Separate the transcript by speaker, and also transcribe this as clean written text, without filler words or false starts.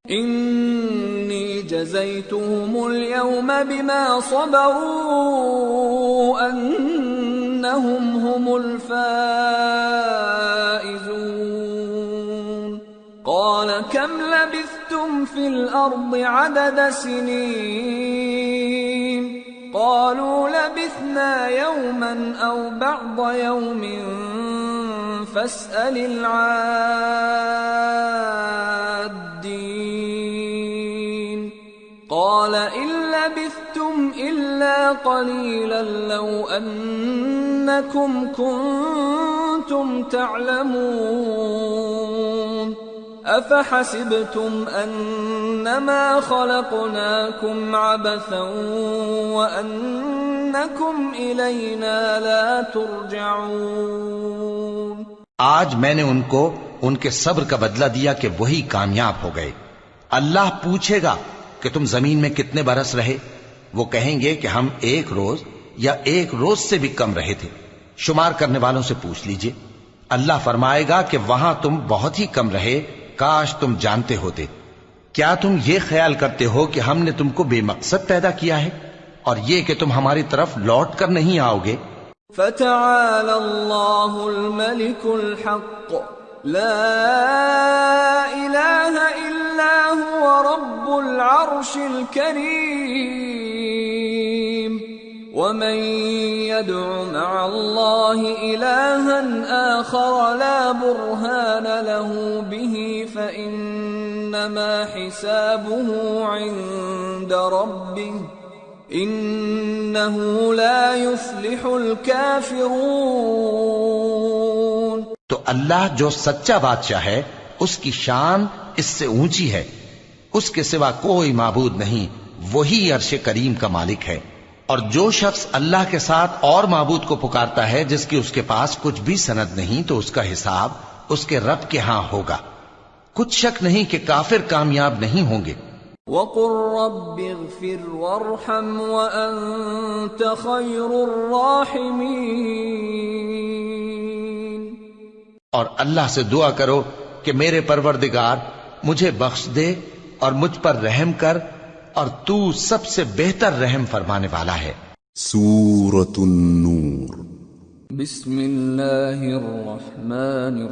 Speaker 1: انی جزیتهم اليوم بما صبروا انہم هم الفائزون قال كم لبثتم في الارض عدد سنين قالوا لبثنا يوما او بعض يوم فاسأل العادين قال إن لبثتم إلا قليلا لو أنكم كنتم تعلمون أفحسبتم أنما خلقناكم عبثا وأنكم إلينا لا ترجعون۔
Speaker 2: آج میں نے ان کو ان کے صبر کا بدلہ دیا کہ وہی کامیاب ہو گئے۔ اللہ پوچھے گا کہ تم زمین میں کتنے برس رہے؟ وہ کہیں گے کہ ہم 1 روز یا 1 روز سے بھی کم رہے تھے۔ شمار کرنے والوں سے پوچھ لیجئے۔ اللہ فرمائے گا کہ وہاں تم بہت ہی کم رہے، کاش تم جانتے ہوتے۔ کیا تم یہ خیال کرتے ہو کہ ہم نے تم کو بے مقصد پیدا کیا ہے اور یہ کہ تم ہماری طرف لوٹ کر نہیں آؤ گے؟
Speaker 1: فتعالى الله الملك الحق لا إله إلا هو رب العرش الكريم ومن يدع مع الله إلها آخر لا برهان له به فإنما حسابه عند ربه انہو لا یفلح الکافرون۔
Speaker 2: تو اللہ جو سچا بادشاہ ہے اس کی شان اس سے اونچی ہے، اس کے سوا کوئی معبود نہیں، وہی عرش کریم کا مالک ہے۔ اور جو شخص اللہ کے ساتھ اور معبود کو پکارتا ہے جس کی اس کے پاس کچھ بھی سند نہیں، تو اس کا حساب اس کے رب کے ہاں ہوگا۔ کچھ شک نہیں کہ کافر کامیاب نہیں ہوں گے۔
Speaker 1: وَقُلْ رَبِّ اغْفِرْ وَارْحَمْ وَأَنْتَ خَيْرُ الرَّاحِمِينَ۔
Speaker 2: اور اللہ سے دعا کرو کہ میرے پروردگار مجھے بخش دے اور مجھ پر رحم کر، اور تو سب سے بہتر رحم فرمانے والا ہے۔
Speaker 3: سورة النور۔
Speaker 1: بسم اللہ الرحمن الرحیم۔